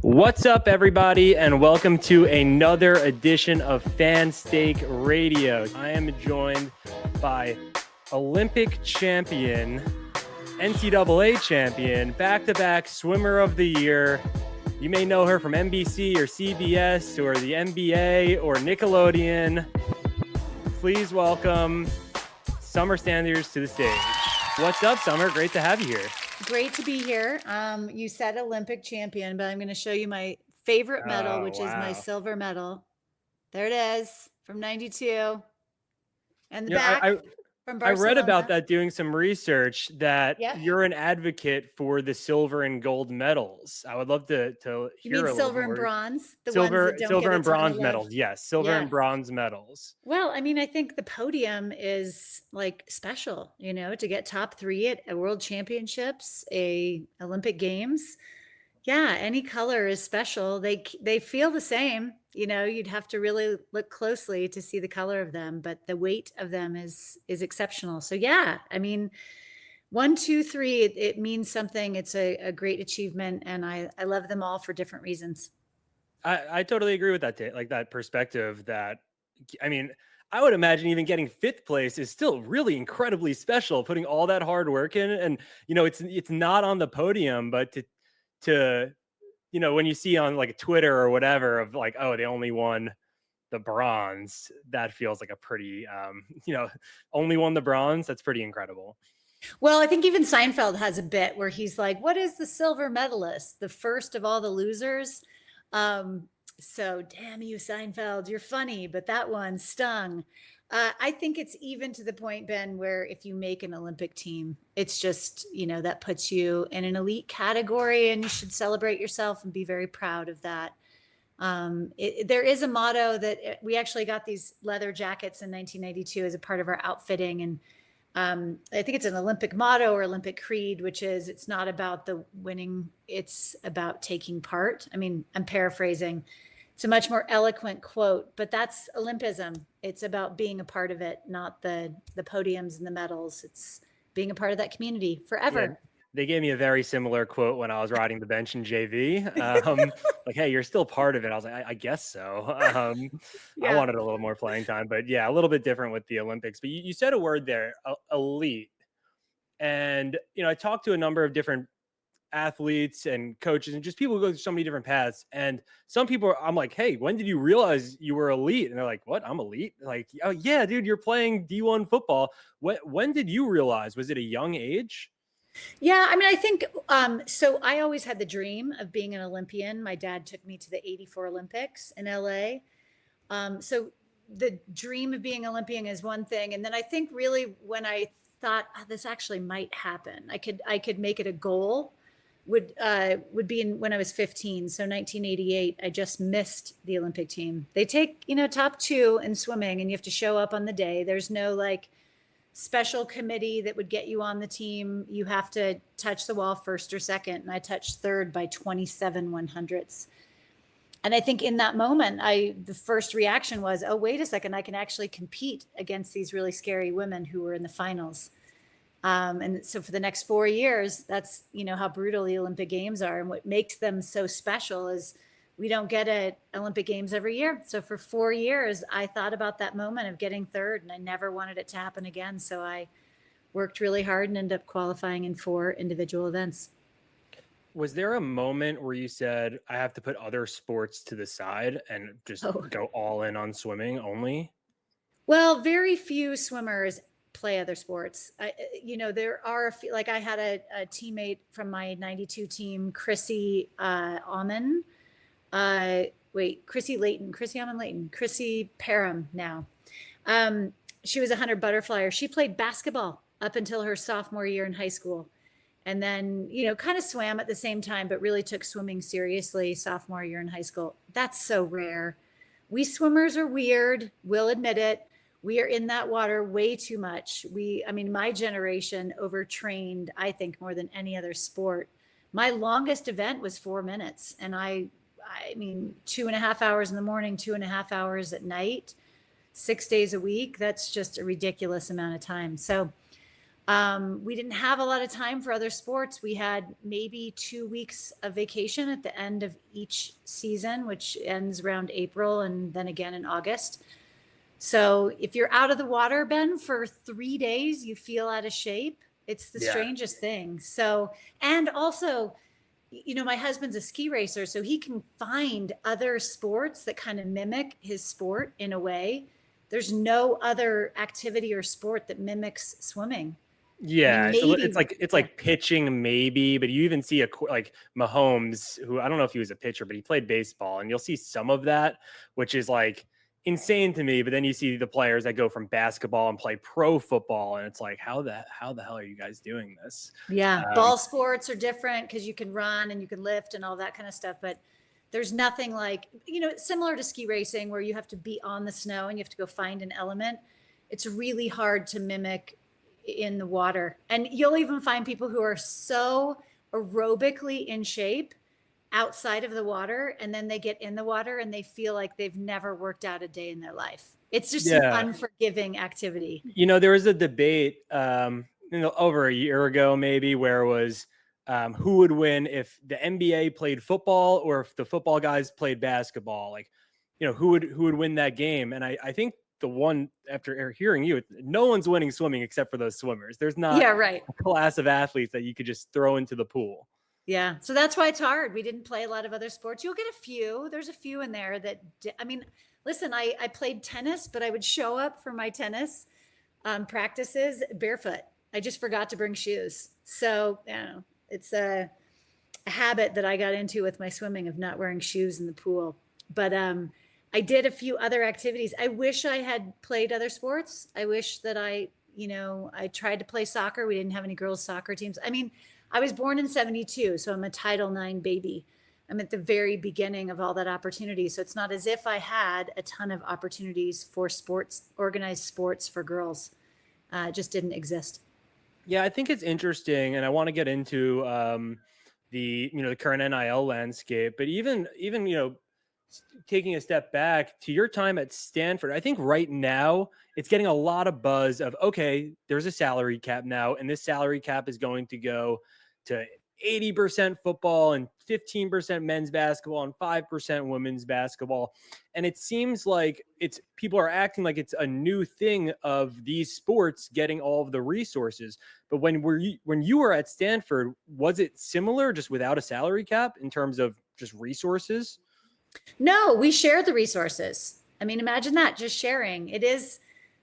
What's up, everybody, and welcome to another edition of Fanstake Radio. I am joined by Olympic champion, NCAA champion, back-to-back swimmer of the year. You may know her from NBC or CBS or the NBA or Nickelodeon. Please welcome Summer Sanders to the stage. What's up, Summer? Great to have you here. Great to be here. You said Olympic champion, but I'm going to show you my favorite medal, which is my silver medal. There it is from 92. And the back from Barcelona. I read about that doing some research that you're an advocate for the silver and gold medals. I would love to hear you mean a little silver more. And bronze? The silver ones that don't silver get and bronze medals. Yes, silver and bronze medals. Well, I mean, I think the podium is like special, you know, to get top 3 at a world championships, a Olympic games. Yeah, any color is special. They feel the same. You know, you'd have to really look closely to see the color of them, but the weight of them is exceptional. So yeah, I mean, 1, 2, 3, it means something. It's a great achievement, and I love them all for different reasons. I totally agree with that, like that perspective that, I mean, I would imagine even getting 5th place is still really incredibly special, putting all that hard work in. And, you know, it's not on the podium, but to, you know, when you see on like Twitter or whatever of like, oh, they only won the bronze, that feels like a pretty, you know, only won the bronze. That's pretty incredible. Well, I think even Seinfeld has a bit where he's like, what is the silver medalist? The first of all the losers. So damn you, Seinfeld, you're funny, but that one stung. I think it's even to the point, Ben, where if you make an Olympic team, it's just, you know, that puts you in an elite category, and you should celebrate yourself and be very proud of that. There is a motto that we actually got these leather jackets in 1992 as a part of our outfitting. And I think it's an Olympic motto or Olympic creed, which is, it's not about the winning, it's about taking part. I mean, I'm paraphrasing. It's a much more eloquent quote, but that's Olympism. It's about being a part of it, not the podiums and the medals. It's being a part of that community forever. Yeah. They gave me a very similar quote when I was riding the bench in JV. Like, hey, you're still part of it. I was like, I guess so. I wanted a little more playing time, but yeah, a little bit different with the Olympics. But you said a word there, elite. And, you know, I talked to a number of different athletes and coaches and just people who go through so many different paths. And some people, I'm like, hey, when did you realize you were elite? And they're like, what? I'm elite? Like, oh yeah, dude, you're playing D1 football. When did you realize? Was it a young age? Yeah, I mean, I think, so I always had the dream of being an Olympian. My dad took me to the 84 Olympics in LA. So the dream of being Olympian is one thing. And then I think really when I thought, oh, this actually might happen, I could make it a goal, would be when I was 15. So 1988, I just missed the Olympic team. They take, you know, top 2 in swimming, and you have to show up on the day. There's no like special committee that would get you on the team. You have to touch the wall 1st or 2nd. And I touched 3rd by 27 100ths. And I think in that moment, the first reaction was, oh, wait a second, I can actually compete against these really scary women who were in the finals. And so for the next 4 years, that's, you know, how brutal the Olympic Games are. And what makes them so special is we don't get at Olympic Games every year. So for 4 years, I thought about that moment of getting 3rd, and I never wanted it to happen again. So I worked really hard and ended up qualifying in 4 individual events. Was there a moment where you said, I have to put other sports to the side and just go all in on swimming only? Well, very few swimmers play other sports. You know, there are a few, like I had a teammate from my 92 team, Chrissy Amon. Chrissy Amon-Layton, Chrissy Parham now. She was a 100 butterflyer. She played basketball up until her sophomore year in high school. And then, you know, kind of swam at the same time, but really took swimming seriously sophomore year in high school. That's so rare. We swimmers are weird. We'll admit it. We are in that water way too much. I mean, my generation overtrained, I think, more than any other sport. My longest event was 4 minutes. And I mean, 2.5 hours in the morning, 2.5 hours at night, 6 days a week. That's just a ridiculous amount of time. So We didn't have a lot of time for other sports. We had maybe 2 weeks of vacation at the end of each season, which ends around April and then again in August. So if you're out of the water, Ben, for 3 days, you feel out of shape. It's the strangest thing. So, and also, my husband's a ski racer, so he can find other sports that kind of mimic his sport in a way. There's no other activity or sport that mimics swimming. Yeah, maybe it's like pitching maybe, but you even see like Mahomes, who I don't know if he was a pitcher, but he played baseball, and you'll see some of that, which is like insane to me. But then you see the players that go from basketball and play pro football, and it's like, how the hell are you guys doing this? Yeah, ball sports are different because you can run and you can lift and all that kind of stuff, but there's nothing like, similar to ski racing where you have to be on the snow and you have to go find an element. It's really hard to mimic in the water. And you'll even find people who are so aerobically in shape outside of the water, and then they get in the water and they feel like they've never worked out a day in their life. It's just an unforgiving activity. There was a debate over a year ago maybe where it was who would win if the NBA played football or if the football guys played basketball. Like, who would win that game? And I think the one, after hearing you, no one's winning swimming except for those swimmers. There's not a class of athletes that you could just throw into the pool. Yeah. So that's why it's hard. We didn't play a lot of other sports. You'll get a few. There's a few in there that, listen, I played tennis, but I would show up for my tennis practices barefoot. I just forgot to bring shoes. So, it's a habit that I got into with my swimming of not wearing shoes in the pool. But I did a few other activities. I wish I had played other sports. I wish that I tried to play soccer. We didn't have any girls' soccer teams. I was born in 1972, so I'm a Title IX baby. I'm at the very beginning of all that opportunity. So it's not as if I had a ton of opportunities for sports, organized sports for girls. It just didn't exist. Yeah, I think it's interesting, and I want to get into the current NIL landscape, but even taking a step back to your time at Stanford, I think right now it's getting a lot of buzz of, okay, there's a salary cap now, and this salary cap is going to go to 80% football and 15% men's basketball and 5% women's basketball. And it seems like people are acting like it's a new thing of these sports getting all of the resources. But when you were at Stanford, was it similar, just without a salary cap in terms of just resources? No, we share the resources. Imagine that, just sharing.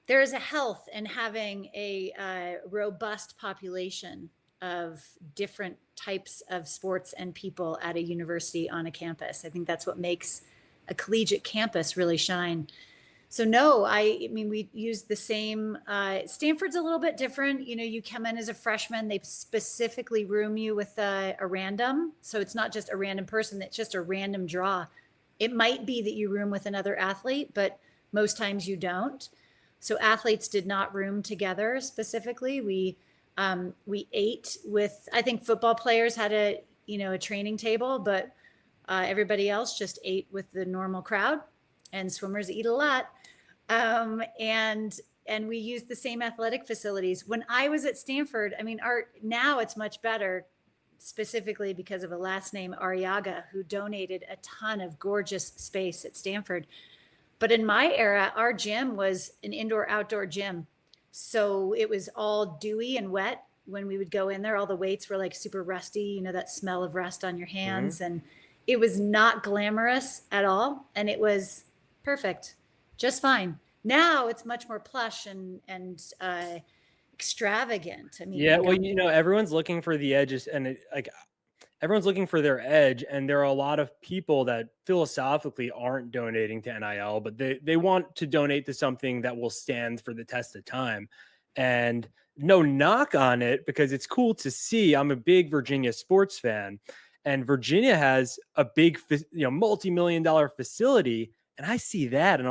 There is a health in having a robust population of different types of sports and people at a university on a campus. I think that's what makes a collegiate campus really shine. So no, we use the same, Stanford's a little bit different. You come in as a freshman, they specifically room you with a random. So it's not just a random person, it's just a random draw. It might be that you room with another athlete, but most times you don't. So athletes did not room together specifically. We ate with, I think football players had a training table, but everybody else just ate with the normal crowd, and swimmers eat a lot. And we used the same athletic facilities. When I was at Stanford, now it's much better, specifically because of a last name, Arriaga, who donated a ton of gorgeous space at Stanford. But in my era, our gym was an indoor-outdoor gym. So it was all dewy and wet when we would go in there. All the weights were like super rusty, that smell of rust on your hands. Mm-hmm. And it was not glamorous at all. And it was perfect, just fine. Now it's much more plush and extravagant. Everyone's looking for the edges, and everyone's looking for their edge, and there are a lot of people that philosophically aren't donating to NIL, but they want to donate to something that will stand for the test of time. And no knock on it, because it's cool to see. I'm a big Virginia sports fan, and Virginia has a big, multi-million-dollar facility, and I see that,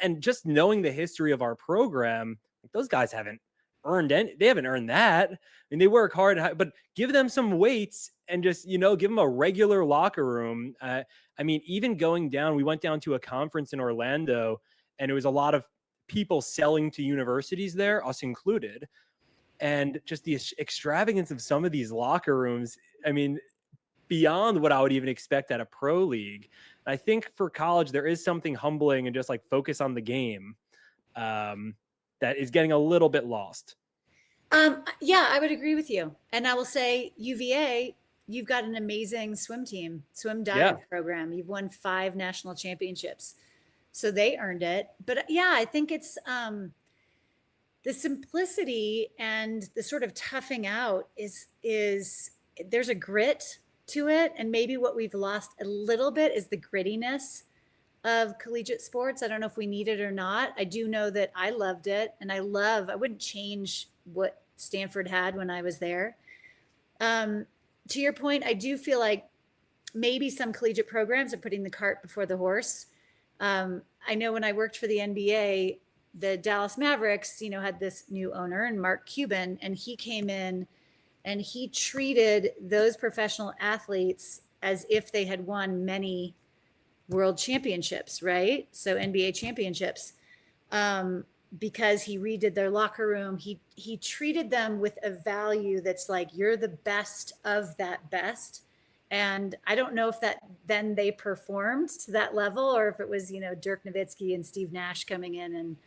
and just knowing the history of our program, those guys haven't earned that. They work hard, but give them some weights and just, give them a regular locker room. Even going down, we went down to a conference in Orlando, and it was a lot of people selling to universities there, us included. and just the extravagance of some of these locker rooms. I mean, beyond what I would even expect at a pro league. I think for college, there is something humbling and just like focus on the game that is getting a little bit lost. Yeah, I would agree with you. And I will say UVA, you've got an amazing swim team, swim dive program. You've won 5 national championships. So they earned it. But yeah, I think it's the simplicity and the sort of toughing out is there's a grit to it. And maybe what we've lost a little bit is the grittiness of collegiate sports. I don't know if we need it or not. I do know that I loved it, and I wouldn't change what Stanford had when I was there. To your point, I do feel like maybe some collegiate programs are putting the cart before the horse. I know when I worked for the NBA, the Dallas Mavericks, had this new owner, and Mark Cuban, and he came in and he treated those professional athletes as if they had won many world championships, right? So NBA championships, because he redid their locker room. He treated them with a value that's like, you're the best of that best. And I don't know if that then they performed to that level, or if it was, Dirk Nowitzki and Steve Nash coming in, and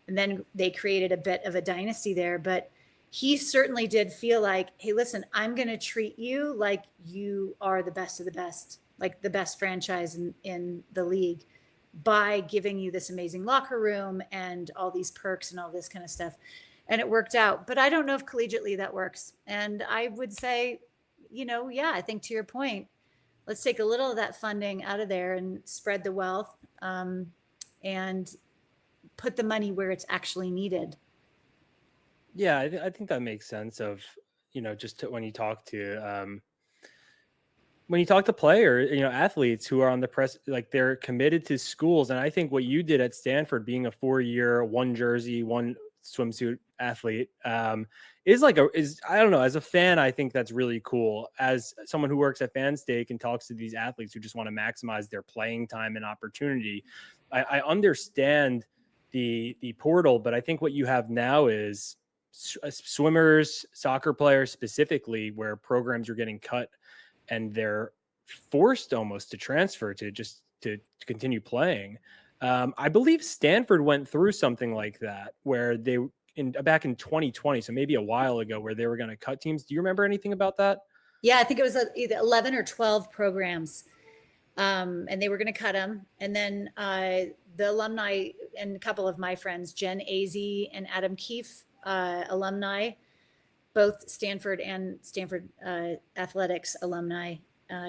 then they created a bit of a dynasty there. But he certainly did feel like, hey, listen, I'm going to treat you like you are the best of the best, like the best franchise in the league, by giving you this amazing locker room and all these perks and all this kind of stuff. And it worked out. But I don't know if collegiately that works. And I would say, yeah, I think to your point, let's take a little of that funding out of there and spread the wealth, and put the money where it's actually needed. Yeah, I think that makes sense. Of just when you talk to players, athletes who are on the press, like they're committed to schools. And I think what you did at Stanford, being a 4-year, 1 jersey, 1 swimsuit athlete, is I don't know, as a fan, I think that's really cool. As someone who works at Fanstake and talks to these athletes who just want to maximize their playing time and opportunity, I understand the portal, but I think what you have now is swimmers, soccer players specifically, where programs are getting cut and they're forced almost to transfer to continue playing. I believe Stanford went through something like that, where they back in 2020, so maybe a while ago, where they were going to cut teams. Do you remember anything about that? Yeah, I think it was either 11 or 12 programs, and they were going to cut them. And then the alumni, and a couple of my friends, Jen Azey and Adam Keefe, alumni, both Stanford and Stanford athletics alumni,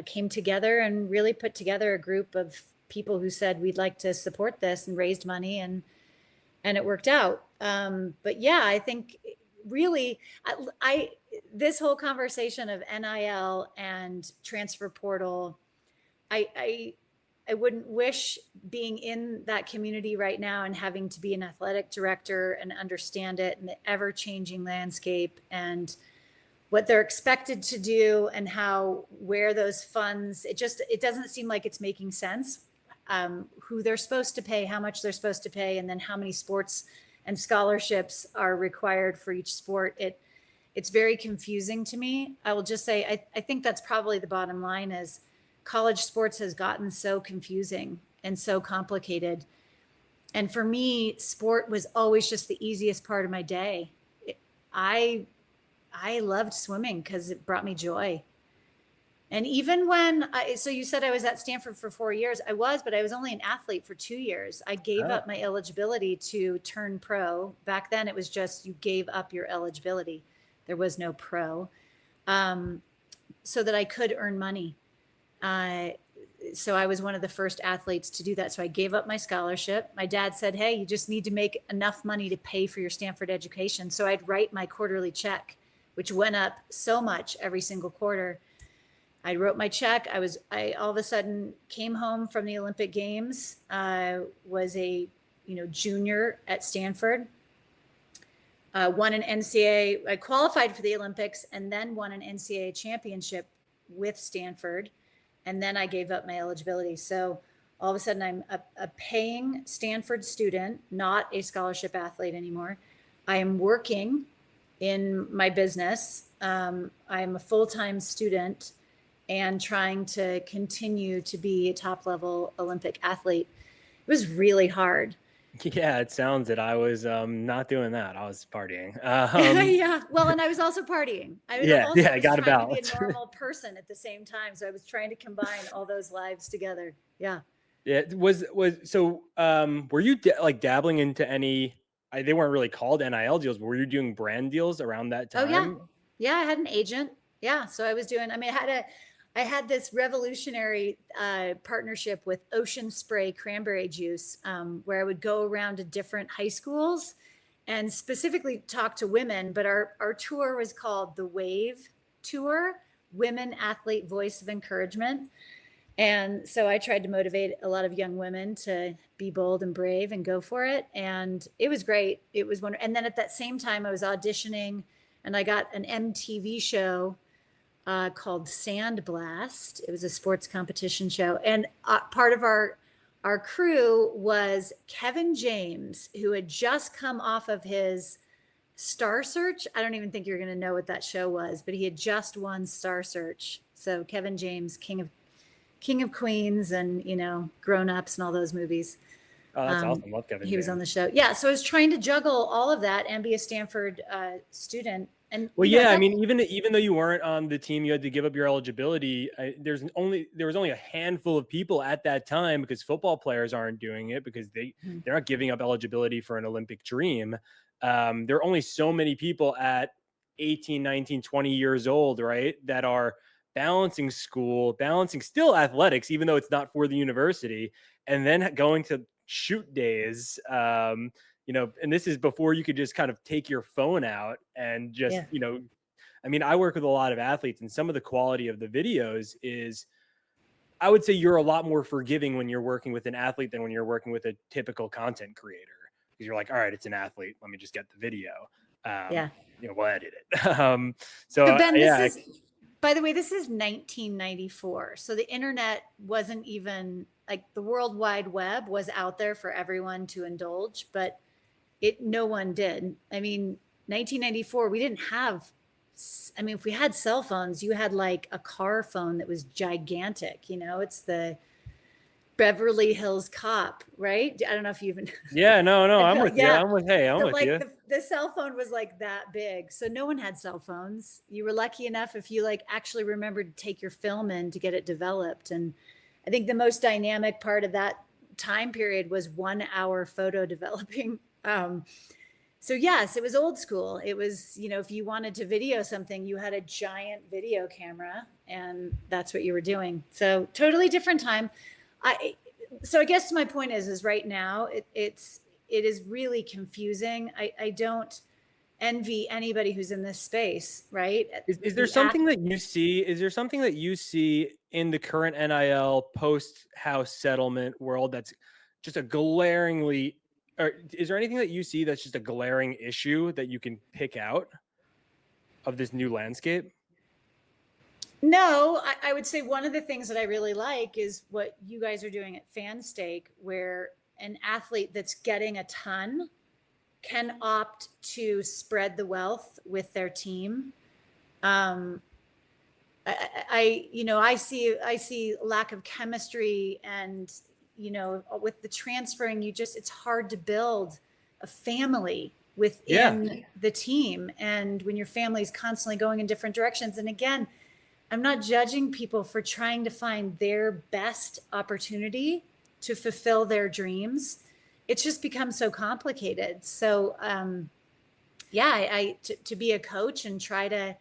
came together and really put together a group of people who said, we'd like to support this, and raised money, and it worked out. But yeah, I think really, I this whole conversation of NIL and transfer portal, I wouldn't wish being in that community right now and having to be an athletic director and understand it, and the ever-changing landscape, and what they're expected to do, and where those funds, it doesn't seem like it's making sense, who they're supposed to pay, how much they're supposed to pay, and then how many sports and scholarships are required for each sport. It's very confusing to me. I will just say, I think that's probably the bottom line, is college sports has gotten so confusing and so complicated. And for me, sport was always just the easiest part of my day. I loved swimming because it brought me joy. And even so you said I was at Stanford for 4 years. I was, but I was only an athlete for 2 years. I gave up my eligibility to turn pro. Back then it was just, you gave up your eligibility. There was no pro, so that I could earn money. So I was one of the first athletes to do that. So I gave up my scholarship. My dad said, hey, you just need to make enough money to pay for your Stanford education. So I'd write my quarterly check, which went up so much every single quarter. I wrote my check. I all of a sudden came home from the Olympic Games, was a, junior at Stanford, won an NCAA, I qualified for the Olympics, and then won an NCAA championship with Stanford. And then I gave up my eligibility. So all of a sudden I'm a paying Stanford student, not a scholarship athlete anymore. I am working in my business. I'm a full-time student and trying to continue to be a top level Olympic athlete. It was really hard. Yeah, it sounds it. I was not doing that. I was partying. Yeah. Well, and I was also partying. I also Yeah, I was got a trying to be a balance. normal person at the same time. So I was trying to combine all those lives together. Yeah. Yeah, was so were you like dabbling into any they weren't really called NIL deals, but were you doing brand deals around that Oh yeah. time? Yeah, I had an agent. Yeah, so I was doing, I mean, I had this revolutionary partnership with Ocean Spray cranberry juice, where I would go around to different high schools and specifically talk to women. But our tour was called the Wave Tour, Women Athlete Voice of Encouragement. And so I tried to motivate a lot of young women to be bold and brave and go for it. And it was great. It was wonderful. And then at that same time, I was auditioning and I got an MTV show called Sandblast. It was a sports competition show. And part of our crew was Kevin James, who had just come off of his Star Search. I don't even think you're going to know what that show was, but he had just won Star Search. So Kevin James, King of Queens and, Grown Ups and all those movies. Oh, that's awesome. Love Kevin He was James. on the show. Yeah. So I was trying to juggle all of that and be a Stanford student. And well, yeah, I mean, even though you weren't on the team, you had to give up your eligibility. There was only a handful of people at that time because football players aren't doing it because they're not giving up eligibility for an Olympic dream. There are only so many people at 18, 19, 20 years old, right, that are balancing school, balancing still athletics, even though it's not for the university, and then going to shoot days. And this is before you could just kind of take your phone out and just, I mean, I work with a lot of athletes and some of the quality of the videos is, I would say you're a lot more forgiving when you're working with an athlete than when you're working with a typical content creator. Because you're like, all right, it's an athlete. Let me just get the video. We'll edit it. So Ben, by the way, this is 1994. So the internet wasn't even like the World Wide Web was out there for everyone to indulge, but no one did. I mean, 1994, we didn't have, if we had cell phones, you had like a car phone that was gigantic, it's the Beverly Hills Cop, right? I don't know if you even. Yeah, no, I'm with you. I'm with you. The cell phone was like that big. So no one had cell phones. You were lucky enough if you like actually remembered to take your film in to get it developed. And I think the most dynamic part of that time period was 1 hour photo developing. So yes, it was old school. It was, if you wanted to video something, you had a giant video camera and that's what you were doing. So totally different time. So I guess my point is right now it is really confusing. I don't envy anybody who's in this space, right? Is there something that you see? Is there something that you see in the current NIL post-house settlement world that's just a glaringly, or is there anything that you see that's just a glaring issue that you can pick out of this new landscape? No, I would say one of the things that I really like is what you guys are doing at Fanstake, where an athlete that's getting a ton can opt to spread the wealth with their team. I see lack of chemistry and, with the transferring, it's hard to build a family within the team. And when your family is constantly going in different directions, and again, I'm not judging people for trying to find their best opportunity to fulfill their dreams. It's just become so complicated. So, to be a coach and try to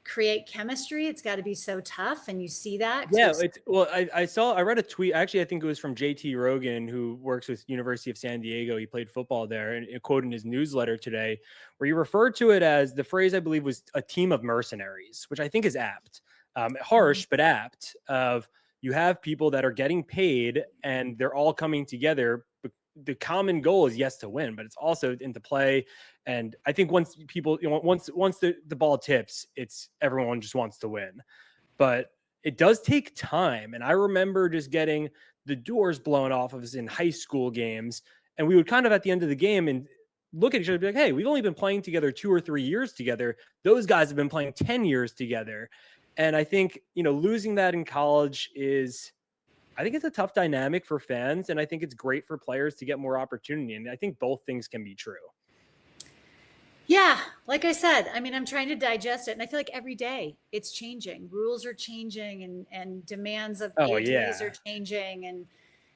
create chemistry, it's got to be so tough. And you see that. Yeah. I read a tweet. Actually, I think it was from JT Rogan, who works with University of San Diego. He played football there, and a quote in his newsletter today where he referred to it as, the phrase I believe was, a team of mercenaries, which I think is apt. Harsh, but apt. Of, you have people that are getting paid and they're all coming together. But the common goal is, yes, to win, but it's also into play. And I think once people, once the ball tips, it's everyone just wants to win. But it does take time. And I remember just getting the doors blown off of us in high school games. And we would kind of, at the end of the game, and look at each other and be like, hey, we've only been playing together 2 or 3 years together. Those guys have been playing 10 years together. And I think, losing that in college I think it's a tough dynamic for fans. And I think it's great for players to get more opportunity. And I think both things can be true. Yeah, like I said, I mean, I'm trying to digest it, and I feel like every day it's changing. Rules are changing, and demands of ADs are changing,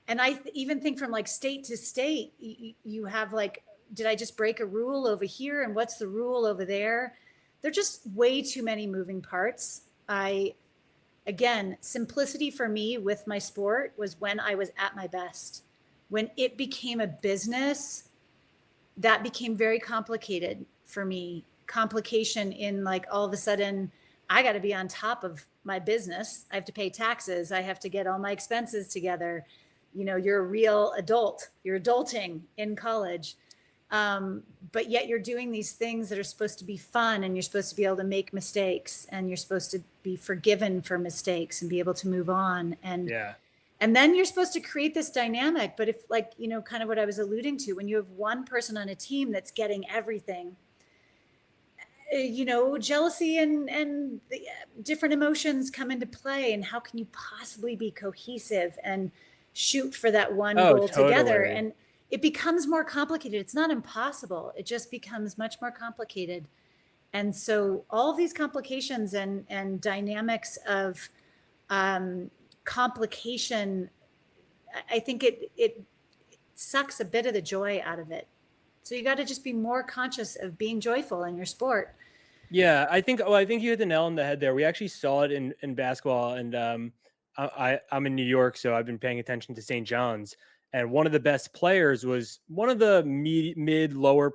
and I even think from like state to state, you have like, did I just break a rule over here, and what's the rule over there? There are just way too many moving parts. Again, simplicity for me with my sport was when I was at my best. When it became a business, that became very complicated for me. Complication in like, all of a sudden, I got to be on top of my business. I have to pay taxes. I have to get all my expenses together. You're a real adult. You're adulting in college. But yet you're doing these things that are supposed to be fun, and you're supposed to be able to make mistakes, and you're supposed to be forgiven for mistakes and be able to move on. And then you're supposed to create this dynamic. But if, like, kind of what I was alluding to, when you have one person on a team that's getting everything, jealousy and the different emotions come into play. And how can you possibly be cohesive and shoot for that one goal together? And it becomes more complicated. It's not impossible. It just becomes much more complicated. And so all of these complications and dynamics of complication, I think it sucks a bit of the joy out of it. So you got to just be more conscious of being joyful in your sport. Yeah, I think you hit the nail on the head there. We actually saw it in basketball, and I'm in New York, so I've been paying attention to St. John's. And one of the best players was one of the lower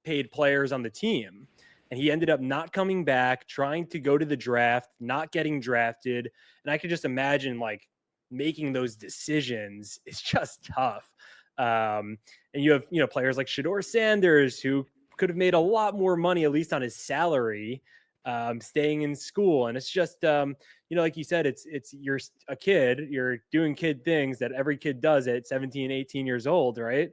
paid players on the team. And he ended up not coming back, trying to go to the draft, not getting drafted. And I could just imagine like making those decisions is just tough. And you have, players like Shedeur Sanders, who could have made a lot more money, at least on his salary, staying in school. And it's just, like you said, it's you're a kid, you're doing kid things that every kid does at 17, 18 years old, right?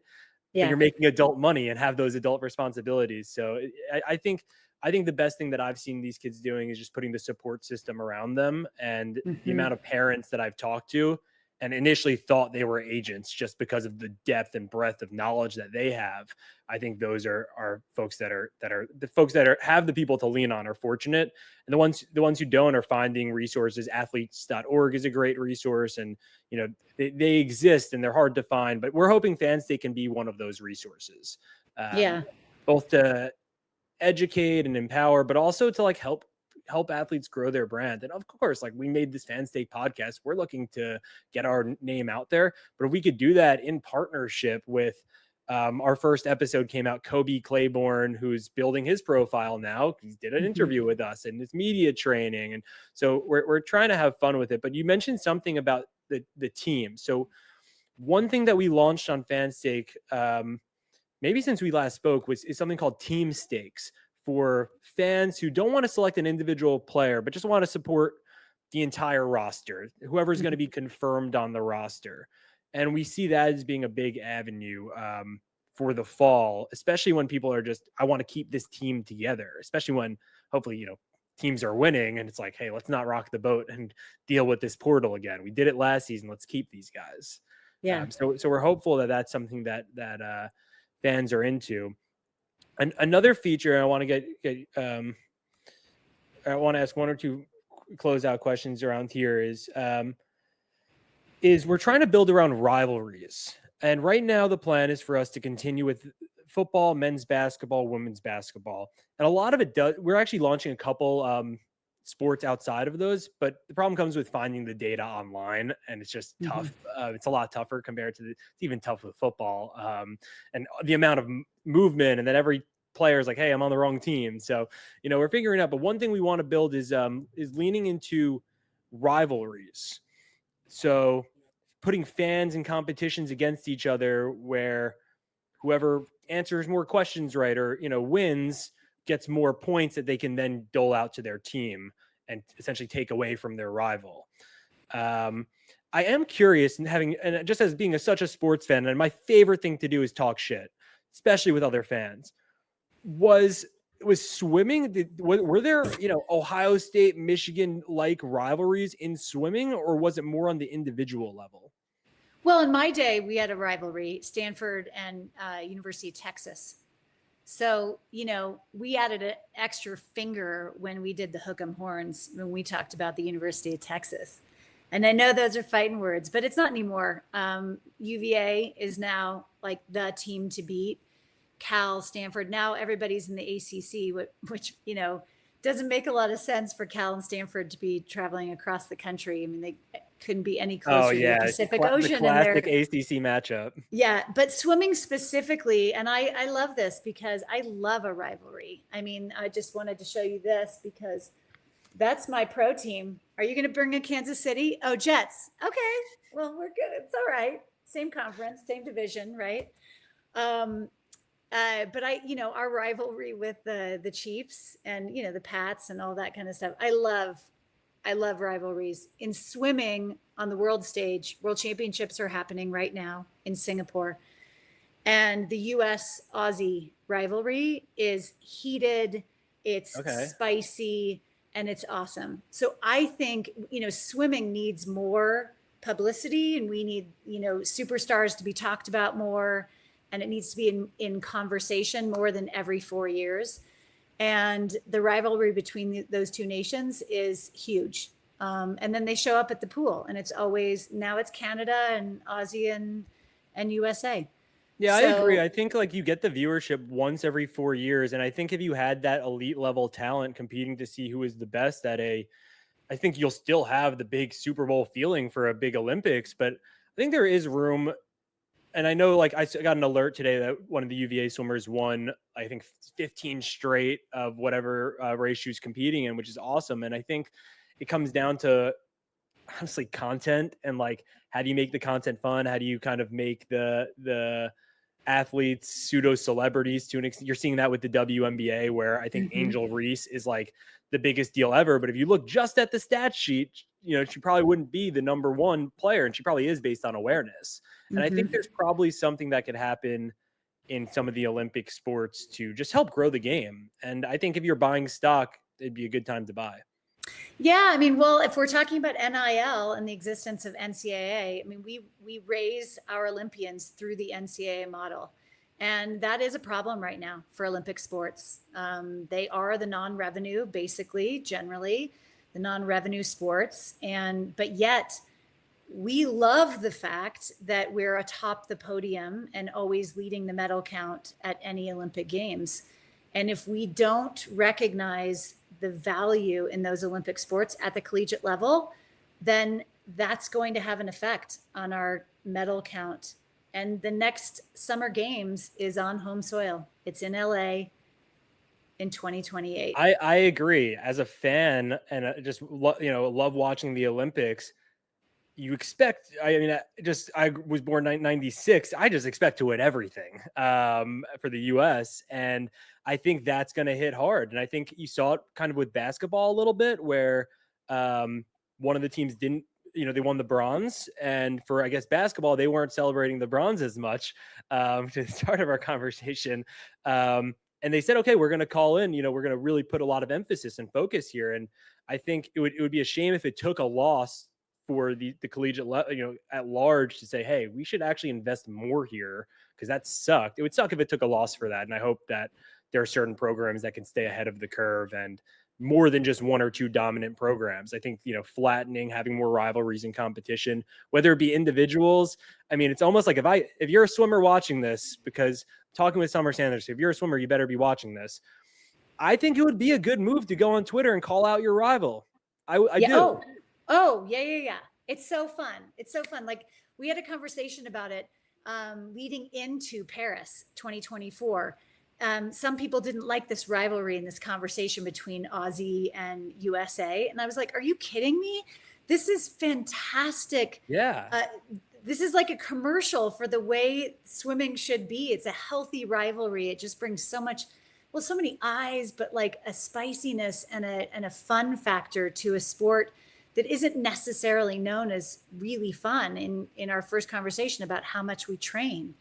Yeah. But you're making adult money and have those adult responsibilities. So I think the best thing that I've seen these kids doing is just putting the support system around them. And the amount of parents that I've talked to and initially thought they were agents just because of the depth and breadth of knowledge that they have. I think those are folks that are the folks that have the people to lean on are fortunate. And the ones who don't are finding resources. Athletes.org is a great resource, and they exist and they're hard to find, but we're hoping Fanstake can be one of those resources. Both to educate and empower, but also to like help athletes grow their brand. And of course, like, we made this Fanstake podcast, we're looking to get our name out there, but if we could do that in partnership with our first episode came out, Kobe Claiborne, who's building his profile now. He did an interview with us and his media training. And so we're trying to have fun with it. But you mentioned something about the team. So one thing that we launched on Fanstake, maybe since we last spoke, is something called Team Stakes, for fans who don't want to select an individual player, but just want to support the entire roster, whoever's going to be confirmed on the roster. And we see that as being a big avenue for the fall, especially when people are just, I want to keep this team together, especially when hopefully, teams are winning and it's like, hey, let's not rock the boat and deal with this portal again. We did it last season. Let's keep these guys. Yeah. So we're hopeful that that's something that fans are into. And another feature I want to I want to ask one or two closeout questions around here is we're trying to build around rivalries. And right now the plan is for us to continue with football, men's basketball, women's basketball. And a lot of it we're actually launching a couple sports outside of those, but the problem comes with finding the data online, and it's just tough. It's a lot tougher compared to it's even tough with football. And the amount of movement, and then every player is like, hey, I'm on the wrong team. So, we're figuring out, but one thing we want to build is leaning into rivalries. So putting fans and competitions against each other, where whoever answers more questions right or, wins, gets more points that they can then dole out to their team and essentially take away from their rival. I am curious, and just as being such a sports fan, and my favorite thing to do is talk shit. especially with other fans. Was swimming, were there, Ohio State, Michigan like rivalries in swimming, or was it more on the individual level? Well, in my day, we had a rivalry, Stanford and University of Texas. So, we added an extra finger when we did the hook 'em horns, when we talked about the University of Texas. And I know those are fighting words, but it's not anymore. UVA is now like the team to beat. Cal, Stanford. Now everybody's in the ACC, which doesn't make a lot of sense for Cal and Stanford to be traveling across the country. I mean, they couldn't be any closer to the Pacific Ocean. The classic ACC matchup. Yeah, but swimming specifically, and I love this because I love a rivalry. I mean, I just wanted to show you this because that's my pro team. Are you going to bring in Kansas City? Oh, Jets. Okay, well, we're good. It's all right. Same conference, same division, right? But our rivalry with the Chiefs and, the Pats and all that kind of stuff. I love rivalries. In swimming on the world stage, world championships are happening right now in Singapore. And the US Aussie rivalry is heated, it's spicy, and it's awesome. So I think, swimming needs more publicity, and we need, superstars to be talked about more, and it needs to be in conversation more than every 4 years. And the rivalry between those two nations is huge. And then they show up at the pool, and it's always, now it's Canada and Aussie and USA. Yeah, I agree. I think you get the viewership once every 4 years. And I think if you had that elite level talent competing to see who is the best I think you'll still have the big Super Bowl feeling for a big Olympics. But I think there is room. And I know, I got an alert today that one of the UVA swimmers won, I think, 15 straight of whatever race she was competing in, which is awesome. And I think it comes down to, honestly, content and how do you make the content fun? How do you kind of make the athletes pseudo celebrities to an extent? You're seeing that with the WNBA, where I think Angel Reese is the biggest deal ever. But if you look just at the stat sheet, she probably wouldn't be the number one player, and she probably is based on awareness. And I think there's probably something that could happen in some of the Olympic sports to just help grow the game. And I think if you're buying stock, it'd be a good time to buy. Yeah, I mean, well, if we're talking about NIL and the existence of NCAA, I mean, we raise our Olympians through the NCAA model. And that is a problem right now for Olympic sports. They are the non-revenue, basically, generally, the non-revenue sports. But yet, we love the fact that we're atop the podium and always leading the medal count at any Olympic Games. And if we don't recognize the value in those Olympic sports at the collegiate level, then that's going to have an effect on our medal count. And the next Summer Games is on home soil. It's in LA in 2028. I agree. As a fan, and just love watching the Olympics, you expect, I was born in 96. I just expect to win everything for the US. And I think that's going to hit hard. And I think you saw it kind of with basketball a little bit, where one of the teams didn't, they won the bronze. And for, I guess, basketball, they weren't celebrating the bronze as much to the start of our conversation. And they said, okay, we're going to call in, we're going to really put a lot of emphasis and focus here. And I think it would be a shame if it took a loss for the collegiate, at large, to say, hey, we should actually invest more here, because that sucked. It would suck if it took a loss for that. And I hope that there are certain programs that can stay ahead of the curve, and more than just one or two dominant programs. I think, flattening, having more rivalries and competition, whether it be individuals. I mean, it's almost like if you're a swimmer watching this, because talking with Summer Sanders, if you're a swimmer, you better be watching this. I think it would be a good move to go on Twitter and call out your rival. I do. Oh, yeah. It's so fun. It's so fun. We had a conversation about it leading into Paris 2024. Some people didn't like this rivalry and this conversation between Aussie and USA. And I was like, are you kidding me? This is fantastic. Yeah. This is like a commercial for the way swimming should be. It's a healthy rivalry. It just brings so many eyes, but a spiciness and a fun factor to a sport that isn't necessarily known as really fun in our first conversation about how much we train.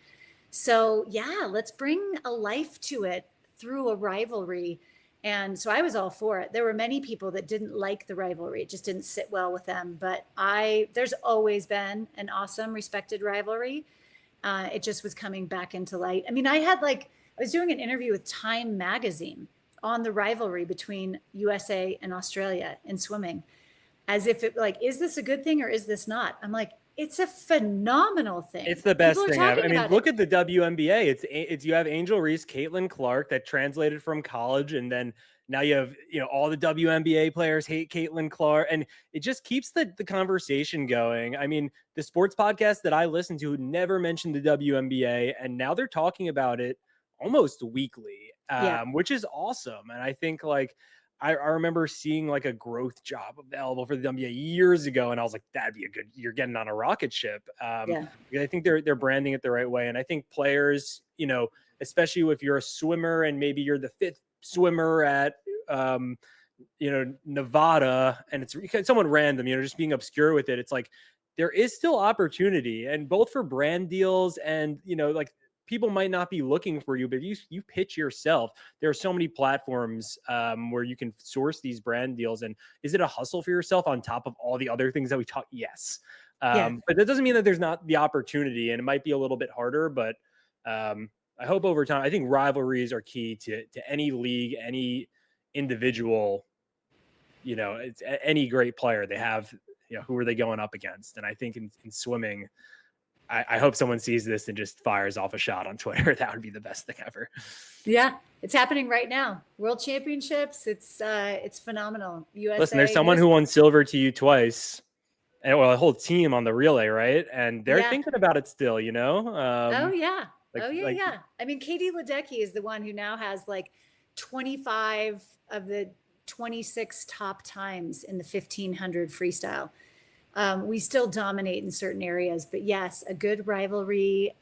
So yeah, let's bring a life to it through a rivalry. And so I was all for it. There were many people that didn't like the rivalry. It just didn't sit well with them. But there's always been an awesome, respected rivalry. It just was coming back into light. I mean, I was doing an interview with Time Magazine on the rivalry between USA and Australia in swimming, as if is this a good thing or is this not? I'm like, it's a phenomenal thing. It's the best thing ever. I mean, look it. at the WNBA. It's you have Angel Reese, Caitlin Clark that translated from college, and then now you have all the WNBA players hate Caitlin Clark, and it just keeps the conversation going. I mean, the sports podcast that I listen to never mentioned the WNBA, and now they're talking about it almost weekly, which is awesome. And I think I remember seeing a growth job available for the WNBA years ago, and I was like, that'd be you're getting on a rocket ship. I think they're branding it the right way. And I think players, especially if you're a swimmer and maybe you're the fifth swimmer at, Nevada, and it's somewhat random, just being obscure with it. It's there is still opportunity, and both for brand deals and, people might not be looking for you, but you pitch yourself. There are so many platforms where you can source these brand deals. And is it a hustle for yourself on top of all the other things that we talk? Yes. But that doesn't mean that there's not the opportunity, and it might be a little bit harder, but I hope over time, I think rivalries are key to any league, any individual, it's any great player. They have, who are they going up against? And I think in swimming, I hope someone sees this and just fires off a shot on Twitter. That would be the best thing ever. Yeah, it's happening right now. World Championships. It's phenomenal. USA. Listen, there's someone who won silver to you twice, and a whole team on the relay, right? And they're thinking about it still, oh yeah. Yeah. I mean, Katie Ledecky is the one who now has 25 of the 26 top times in the 1500 freestyle. We still dominate in certain areas, but yes, a good rivalry,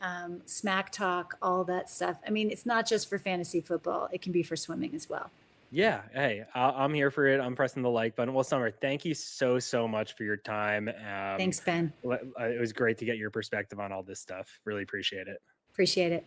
smack talk, all that stuff. I mean, it's not just for fantasy football. It can be for swimming as well. Yeah. Hey, I'm here for it. I'm pressing the like button. Well, Summer, thank you so much for your time. Thanks, Ben. It was great to get your perspective on all this stuff. Really appreciate it. Appreciate it.